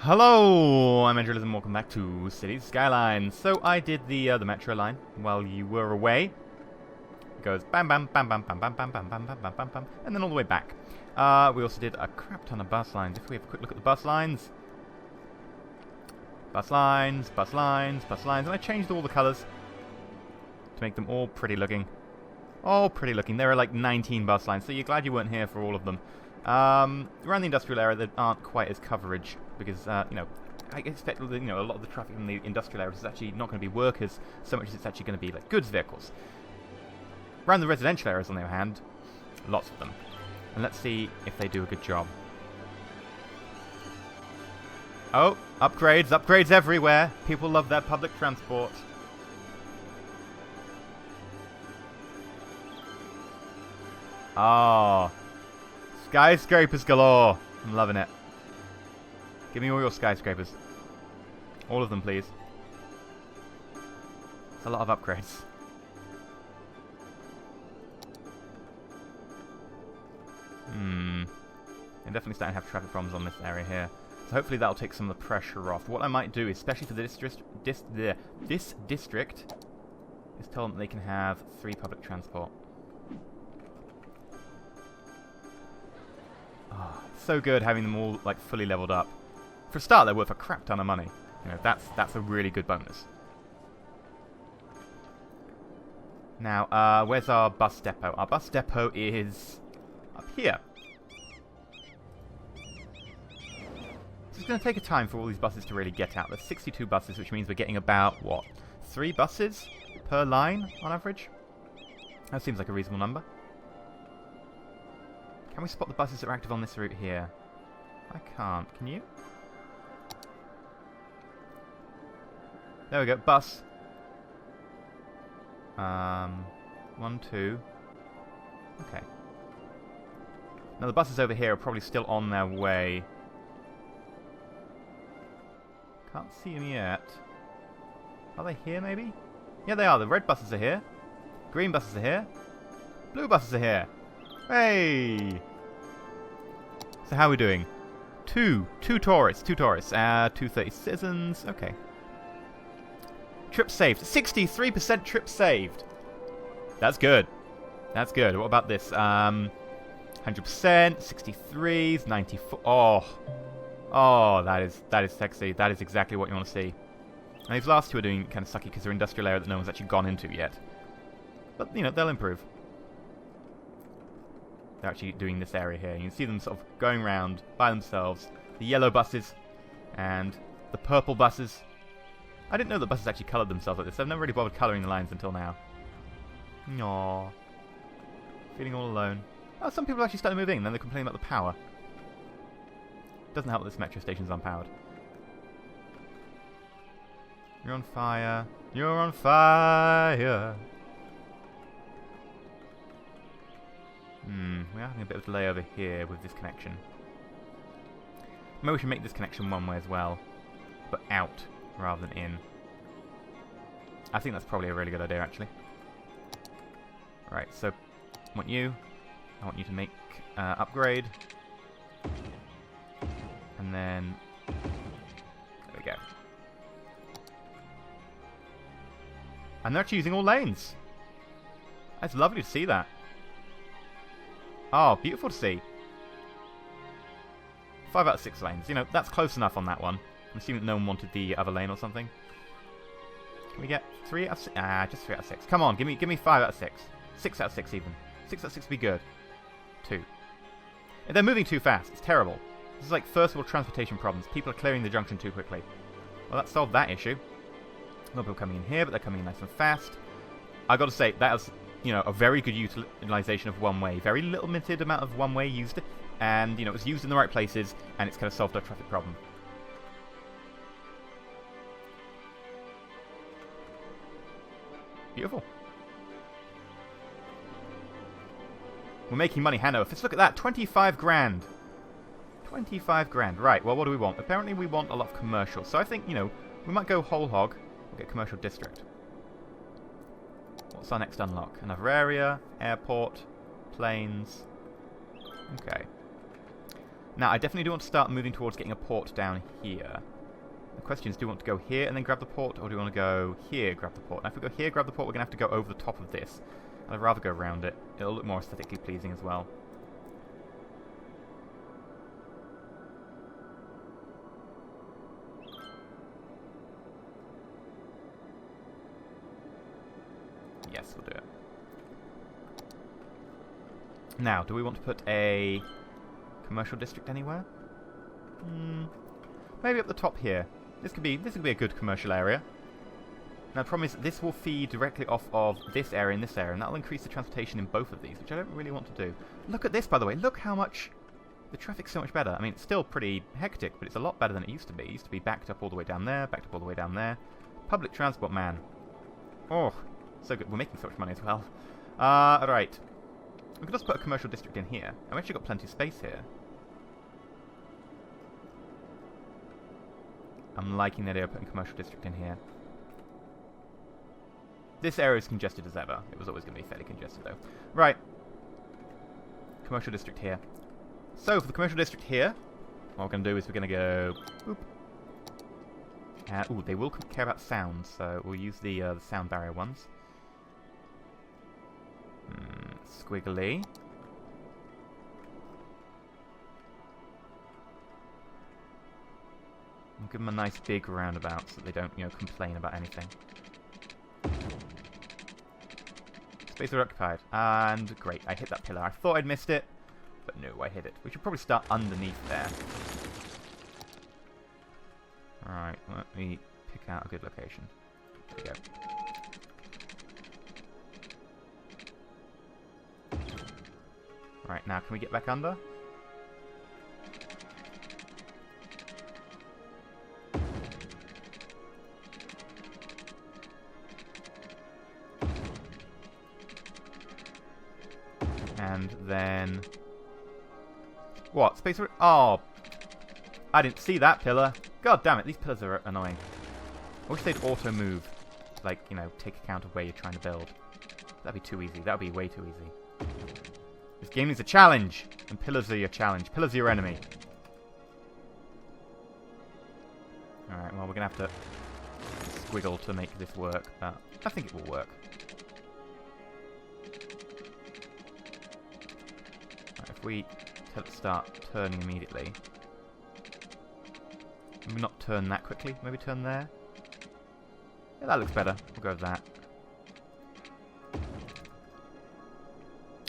Hello, I'm EnterElysium. Welcome back to Cities Skylines. So I did the metro line while you were away. It goes bam bam bam bam bam bam bam bam bam bam bam bam bam, and then all the way back. We also did a crap ton of bus lines. If we have a quick look at the bus lines, bus lines, bus lines, bus lines, and I changed all the colours to make them all pretty looking. All pretty looking. There are like 19 bus lines, so you're glad you weren't here for all of them. Around the industrial area, there aren't quite as coverage because, I expect, a lot of the traffic in the industrial areas is actually not going to be workers so much as it's actually going to be like goods vehicles. Around the residential areas, on the other hand, lots of them. And let's see if they do a good job. Oh, upgrades, upgrades everywhere. People love their public transport. Oh. Skyscrapers galore. I'm loving it. Give me all your skyscrapers. All of them, please. It's a lot of upgrades. I'm definitely starting to have traffic problems on this area here. So hopefully that'll take some of the pressure off. What I might do, especially for this district, is tell them that they can have 3 public transport. Oh, so good having them all like fully leveled up. For a start, they're worth a crap ton of money. You know, that's a really good bonus. Now, where's our bus depot? Our bus depot is up here. So it's going to take a time for all these buses to really get out. There's 62 buses, which means we're getting about, what, 3 buses per line on average? That seems like a reasonable number. Can we spot the buses that are active on this route here? I can't. Can you? There we go. Bus. 1, 2. Okay. Now the buses over here are probably still on their way. Can't see them yet. Are they here, maybe? Yeah, they are. The red buses are here. Green buses are here. Blue buses are here. Hey! So how are we doing? 2 tourists. 230 citizens. Okay. Trip saved. 63% trip saved. That's good. That's good. What about this? 100%, 63s, 94. Oh, that is sexy. That is exactly what you want to see. And these last two are doing kind of sucky because they're industrial area that no one's actually gone into yet. But, they'll improve. They're actually doing this area here. You can see them sort of going around by themselves. The yellow buses and the purple buses. I didn't know that buses actually coloured themselves like this. I've never really bothered colouring the lines until now. Aww. Feeling all alone. Oh, some people actually started moving and then they're complaining about the power. Doesn't help that this metro station's unpowered. You're on fire. You're on fire. We're having a bit of delay over here with this connection. Maybe we should make this connection one way as well, but out rather than in. I think that's probably a really good idea, actually. Right, so I want you to make upgrade, and then there we go. And they're actually using all lanes. It's lovely to see that. Oh, beautiful to see. 5 out of 6 lanes. That's close enough on that one. I'm assuming that no one wanted the other lane or something. Can we get 3 out of 6? Ah, just 3 out of 6. Come on, give me 5 out of 6. 6 out of 6 even. 6 out of 6 would be good. 2. If they're moving too fast, it's terrible. This is like first world transportation problems. People are clearing the junction too quickly. Well, that solved that issue. A lot of people coming in here, but they're coming in nice and fast. I got to say, that was, a very good utilization of one-way. Very limited amount of one-way used, and, it was used in the right places, and it's kind of solved our traffic problem. Beautiful. We're making money, Hanover. Let's look at that. 25 grand. 25 grand. Right, well, what do we want? Apparently we want a lot of commercial. So I think, we might go whole hog. We'll get commercial district. What's our next unlock? Another area, airport, planes. Okay. Now, I definitely do want to start moving towards getting a port down here. The question is, do we want to go here and then grab the port, or do we want to go here, grab the port? Now, if we go here, grab the port, we're going to have to go over the top of this. I'd rather go around it. It'll look more aesthetically pleasing as well. Yes, we'll do it. Now, do we want to put a commercial district anywhere? Maybe up the top here. This could be a good commercial area. Now, the problem is this will feed directly off of this area and this area, and that'll increase the transportation in both of these, which I don't really want to do. Look at this, by the way. Look how much... The traffic's so much better. I mean, it's still pretty hectic, but it's a lot better than it used to be. It used to be backed up all the way down there, backed up all the way down there. Public transport, man. Oh, so good. We're making so much money as well. Alright. We could also put a commercial district in here. I've actually got plenty of space here. I'm liking the idea of putting a commercial district in here. This area is congested as ever. It was always going to be fairly congested, though. Right. Commercial district here. So, for the commercial district here, what we're going to do is we're going to go... Boop. Ooh, they will care about sound, so we'll use the sound barrier ones. Squiggly. I'll give them a nice big roundabout so that they don't, complain about anything. Space are occupied. And great, I hit that pillar. I thought I'd missed it, but no, I hit it. We should probably start underneath there. Alright, let me pick out a good location. There we go. Alright, now can we get back under? And then... What? Space... Oh! I didn't see that pillar. God damn it, these pillars are annoying. I wish they'd auto-move. Like, take account of where you're trying to build. That'd be too easy. That'd be way too easy. This game needs a challenge! And pillars are your challenge. Pillars are your enemy. Alright, well, we're gonna have to squiggle to make this work, but I think it will work. Right, if we start turning immediately... Maybe not turn that quickly. Maybe turn there. Yeah, that looks better. We'll go with that.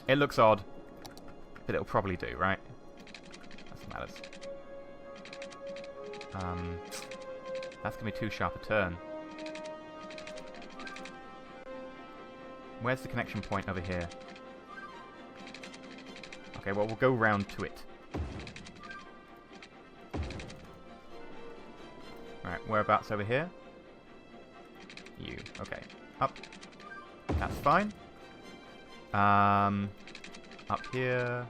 It looks odd, but it'll probably do, right? That's what matters. That's gonna be too sharp a turn. Where's the connection point over here? Okay, well, we'll go round to it. Alright, whereabouts over here? You. Okay. Up. That's fine. Up here.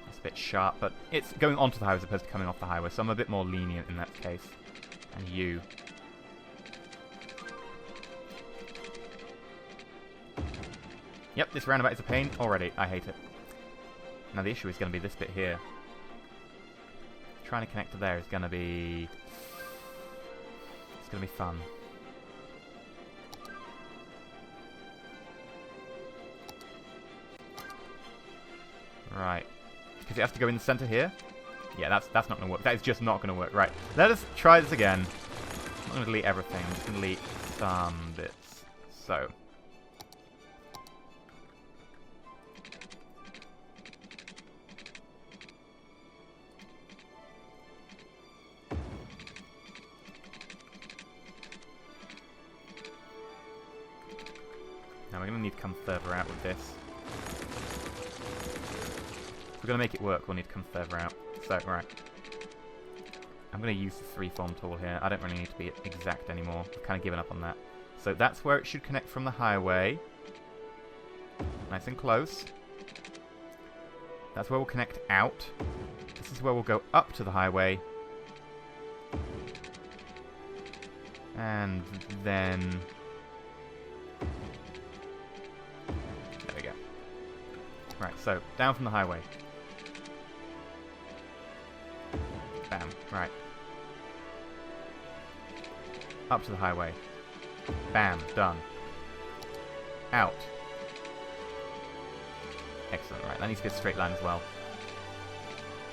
That's a bit sharp, but it's going onto the highway as opposed to coming off the highway, so I'm a bit more lenient in that case. And you. Yep, this roundabout is a pain already. I hate it. Now the issue is going to be this bit here. Trying to connect to there is going to be... It's going to be fun. Right. Because it has to go in the center here? Yeah, that's not going to work. That is just not going to work. Right. Let us try this again. I'm not going to delete everything. I'm just going to delete some bits. So... Now we're going to need to come further out with this. If we're going to make it work, we'll need to come further out. So, right. I'm going to use the freeform tool here. I don't really need to be exact anymore. I've kind of given up on that. So that's where it should connect from the highway. Nice and close. That's where we'll connect out. This is where we'll go up to the highway. And then... Right, so, down from the highway. Bam, right. Up to the highway. Bam, done. Out. Excellent, right, that needs to be a straight line as well.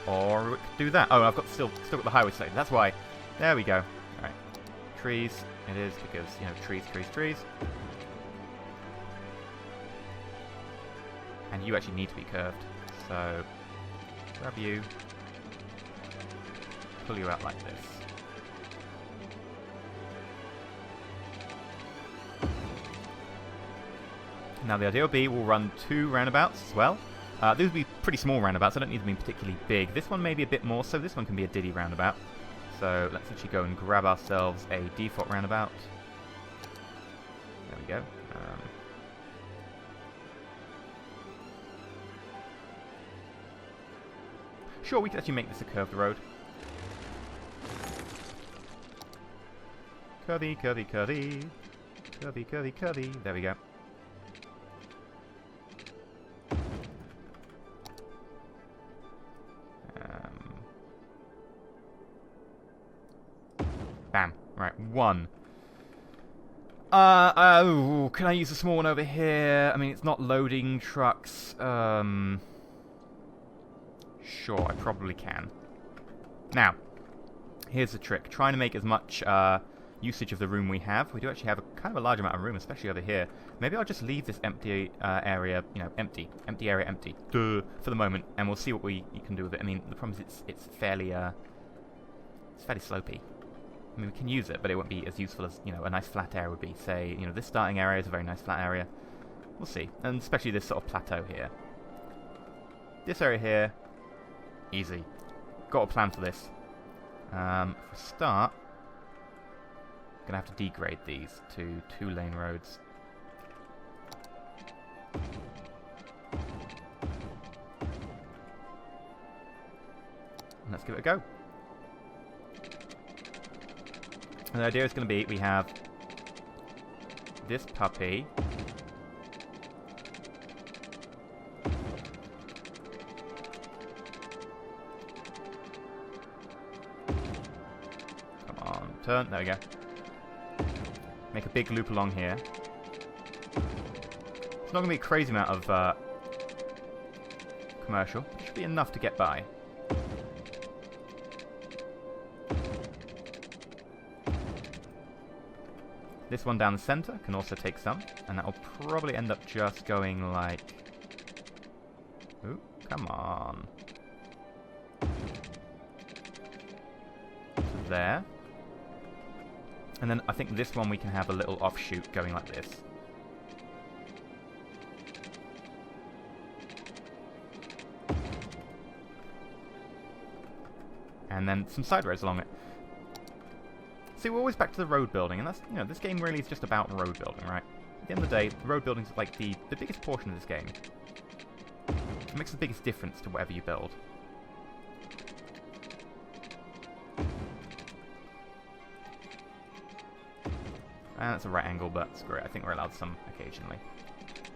Or we could do that. Oh, I've got still got the highway selected, that's why. There we go. Alright. Trees, it is, because, you know, trees, trees, trees. And you actually need to be curved. So, grab you. Pull you out like this. Now the idea will be we'll run 2 roundabouts as well. These will be pretty small roundabouts, I don't need them to be particularly big. This one may be a bit more, so this one can be a diddy roundabout. So let's actually go and grab ourselves a default roundabout. There we go. Sure, we could actually make this a curved road. Curvy, curvy, curvy. Curvy, curvy, curvy. There we go. Bam. Right, 1. Oh, can I use the small one over here? I mean, it's not loading trucks. Sure, I probably can. Now, here's the trick. Trying to make as much usage of the room we have. We do actually have a kind of a large amount of room, especially over here. Maybe I'll just leave this empty area, you know, empty. Empty area empty. Duh, for the moment, and we'll see what you can do with it. I mean, the problem is it's fairly slopey. I mean, we can use it, but it won't be as useful as, you know, a nice flat area would be. Say, you know, this starting area is a very nice flat area. We'll see. And especially this sort of plateau here. This area here, easy. Got a plan for this. For a start, I'm going to have to degrade these to 2-lane roads. And let's give it a go. And the idea is going to be, we have this puppy. Come on, turn, there we go. Make a big loop along here. It's not going to be a crazy amount of commercial. It should be enough to get by. This one down the center can also take some, and that will probably end up just going like... Ooh, come on. There. And then I think this one we can have a little offshoot going like this. And then some side roads along it. See, we're always back to the road building, and that's, you know, this game really is just about road building, right? At the end of the day, road building is like the biggest portion of this game. It makes the biggest difference to whatever you build. And that's a right angle, but screw it, I think we're allowed some occasionally.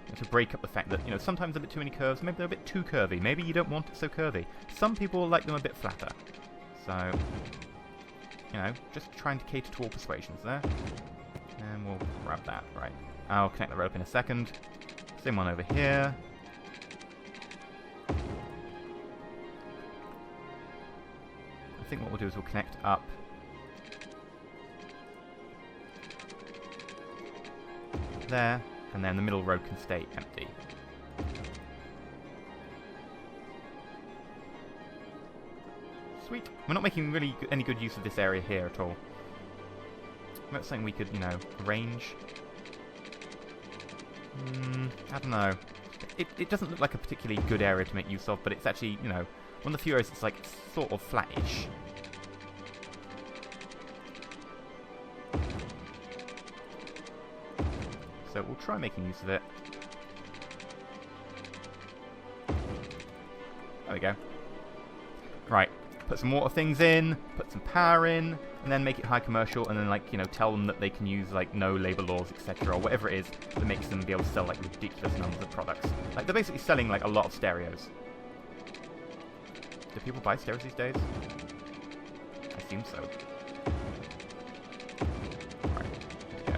And to break up the fact that, you know, sometimes a bit too many curves, maybe they're a bit too curvy, maybe you don't want it so curvy. Some people like them a bit flatter. So... you know, just trying to cater to all persuasions there. And we'll grab that, right. I'll connect the rope in a second. Same one over here. I think what we'll do is we'll connect up. There, and then the middle road can stay empty. Sweet. We're not making really any good use of this area here at all. That's something we could, you know, arrange. I don't know. It doesn't look like a particularly good area to make use of, but it's actually, you know, one of the few areas that's like sort of flattish. So we'll try making use of it. There we go. Right. put some water things in, put some power in, and then make it high commercial, and then, like, you know, tell them that they can use, like, no labor laws, etc., or whatever it is that makes them be able to sell, like, ridiculous numbers of products. Like, they're basically selling, like, a lot of stereos. Do people buy stereos these days? I assume so. Alright, let's go.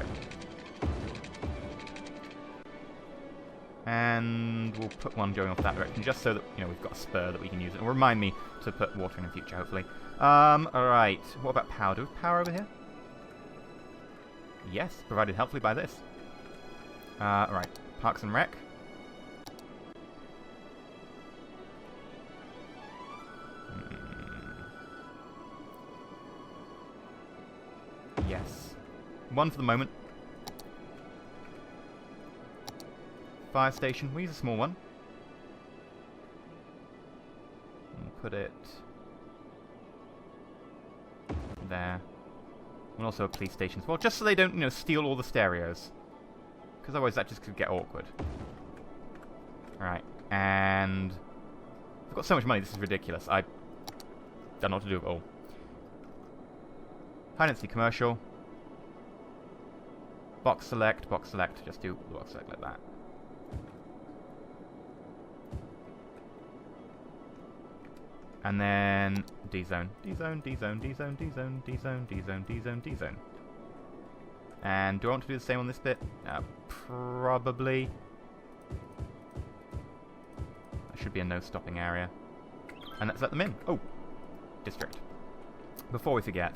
And we'll put one going off that direction, just so that, you know, we've got a spur that we can use. And remind me to put water in the future, hopefully. Alright. What about power? Do we have power over here? Yes, provided helpfully by this. Alright. Parks and Rec. Yes. One for the moment. Fire station. We'll use a small one. We'll put it there. And also a police station as well, just so they don't, you know, steal all the stereos. Because otherwise that just could get awkward. Alright, and I've got so much money, this is ridiculous. I don't know what to do at all. High density commercial. Box select, just do the box select like that. And then D-zone, D-zone, D-zone, D-zone, D-zone, D-zone, D-zone, D-zone, D-zone. And do I want to do the same on this bit? Probably. That should be a no stopping area. And let's let them in. Oh, district. Before we forget.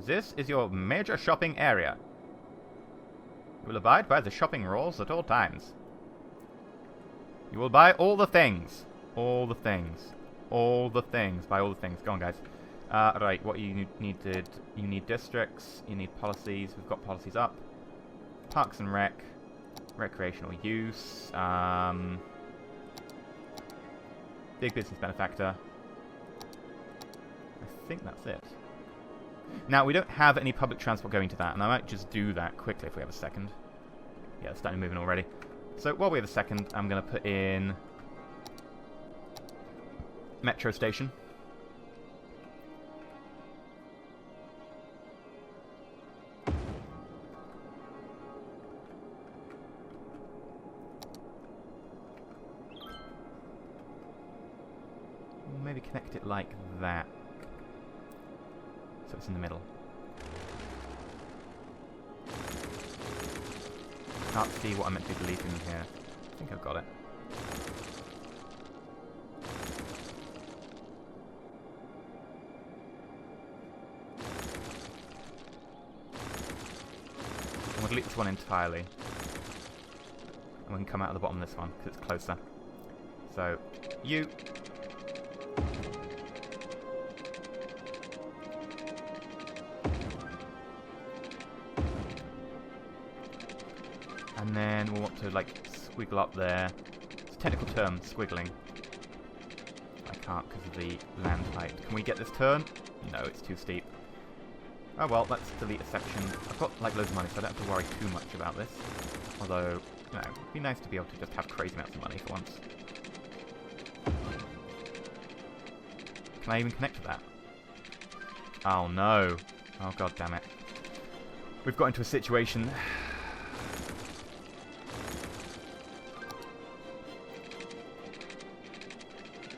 This is your major shopping area. You will abide by the shopping rules at all times. You will buy all the things. All the things. All the things. Buy all the things. Go on, guys. Right, what you needed. You need districts. You need policies. We've got policies up. Parks and Rec. Recreational use. Big business benefactor. I think that's it. Now, we don't have any public transport going to that, and I might just do that quickly if we have a second. Yeah, it's starting moving already. So, while we have a second, I'm going to put in metro station. We'll maybe connect it like that. So it's in the middle. Can't see what I'm meant to be deleting here. I think I've got it. I'm going to delete this one entirely. And we can come out of the bottom of this one, because it's closer. So, you... And then we'll want to, like, squiggle up there. It's a technical term, squiggling. I can't because of the land height. Can we get this turn? No, it's too steep. Oh well, let's delete a section. I've got, like, loads of money, so I don't have to worry too much about this. Although, you know, it'd be nice to be able to just have crazy amounts of money for once. Can I even connect to that? Oh no. Oh god damn it. We've got into a situation...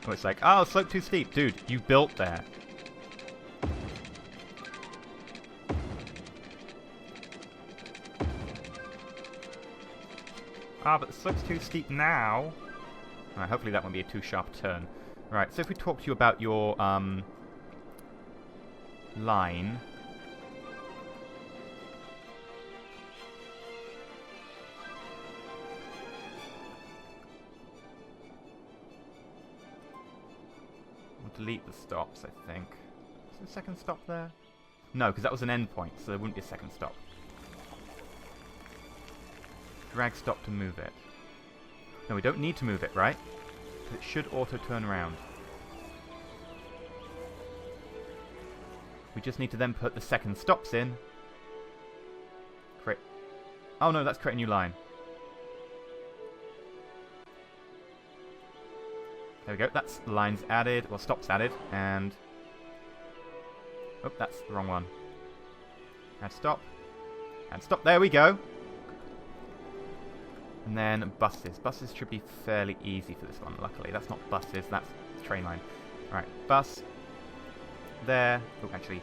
Oh, it's like, oh, slope too steep. Dude, you built there. Ah, but the slope's too steep now. Alright, hopefully that won't be a too sharp turn. Right, so if we talk to you about your, line... delete the stops, I think. Is there a second stop there? No, because that was an endpoint, so there wouldn't be a second stop. Drag stop to move it. No, we don't need to move it, right? It should auto turn around. We just need to then put the second stops in. Create... Oh no, that's create a new line. There we go. That's lines added. Well, stops added. And... oh, that's the wrong one. Add stop. Add stop. There we go. And then buses. Buses should be fairly easy for this one, luckily. That's not buses, that's train line. Alright, bus. There. Oh, actually,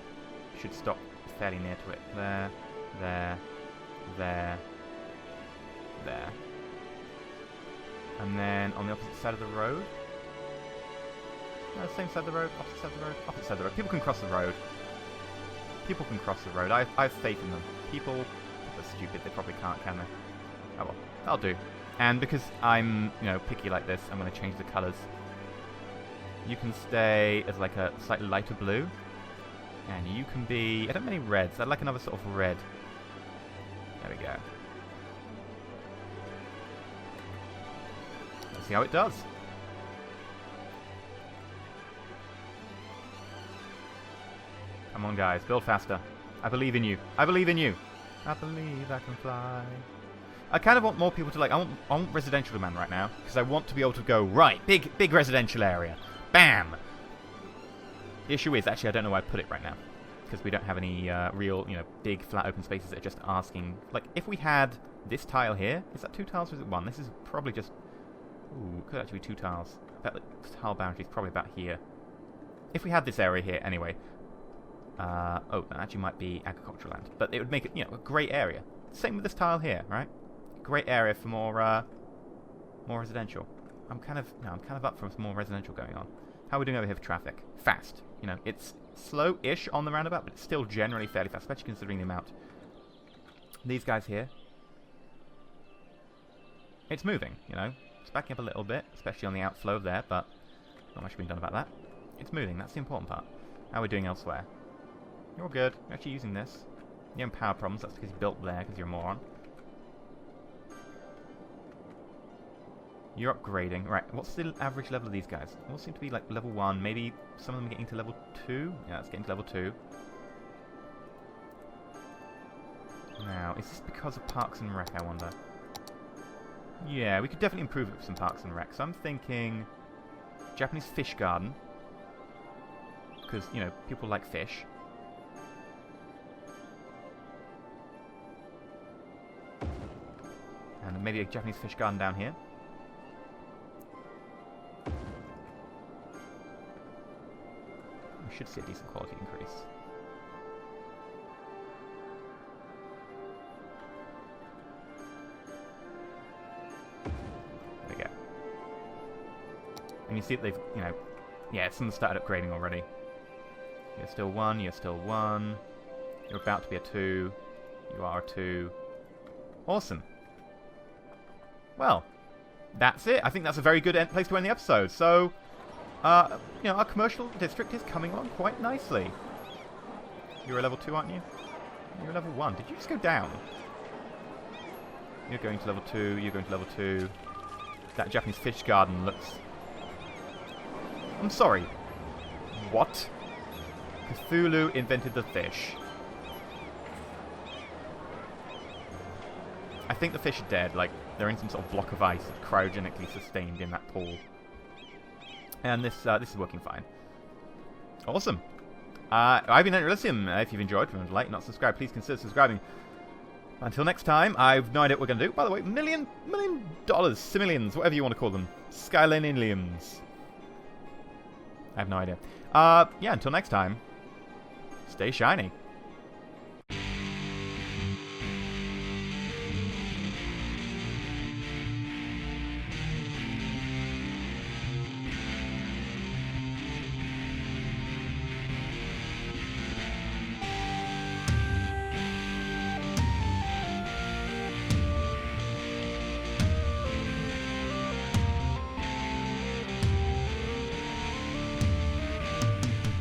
should stop fairly near to it. There. There. There. There. And then on the opposite side of the road. No, same side of the road, opposite side of the road, opposite side of the road. People can cross the road. People can cross the road. I have faith in them. People are stupid, they probably can't, can they? Oh well, that'll do. And because I'm, you know, picky like this, I'm going to change the colours. You can stay as like a slightly lighter blue. And you can be... I don't have many reds. I'd like another sort of red. There we go. Let's see how it does. Come on, guys. Build faster. I believe in you. I believe in you. I believe I can fly. I kind of want more people to like... I want residential demand right now. Because I want to be able to go, right, big residential area. Bam! The issue is, actually, I don't know where I put it right now. Because we don't have any real, you know, big flat open spaces that are just asking... Like, if we had this tile here... Is that 2 tiles or is it 1? This is probably just... Ooh, could actually be 2 tiles. I bet the tile boundary is probably about here. If we had this area here, anyway... oh, that actually might be agricultural land. But it would make it, you know, a great area. Same with this tile here, right? Great area for more residential. I'm kind of up for some more residential going on. How are we doing over here for traffic? Fast. You know, it's slow-ish on the roundabout, but it's still generally fairly fast, especially considering the amount. These guys here. It's moving, you know. It's backing up a little bit, especially on the outflow there, but not much being done about that. It's moving, that's the important part. How are we doing elsewhere? You're all good. You're actually using this. You have power problems, that's because you built there, because you're a moron. You're upgrading. Right, what's the average level of these guys? They all seem to be like level 1. Maybe some of them are getting to level 2. Yeah, it's getting to level 2. Now, is this because of Parks and Rec, I wonder? Yeah, we could definitely improve it with some Parks and Rec. So I'm thinking Japanese fish garden. Because, you know, people like fish. And maybe a Japanese fish garden down here. We should see a decent quality increase. There we go. And you see that they've, you know, yeah, some started upgrading already. You're still 1, you're still 1. You're about to be a 2. You are a 2. Awesome. Well, that's it. I think that's a very good place to end the episode. So, you know, our commercial district is coming along quite nicely. You're a level 2, aren't you? You're a level 1. Did you just go down? You're going to level 2. You're going to level 2. That Japanese fish garden looks... I'm sorry. What? Cthulhu invented the fish. I think the fish are dead. Like, they're in some sort of block of ice cryogenically sustained in that pool. And this is working fine. Awesome. I've been EnterElysium. If you've enjoyed, remember to like, not subscribe. Please consider subscribing. Until next time, I've no idea what we're going to do. By the way, $1 million, simillions, whatever you want to call them. Skylines. I have no idea. Yeah, until next time, stay shiny.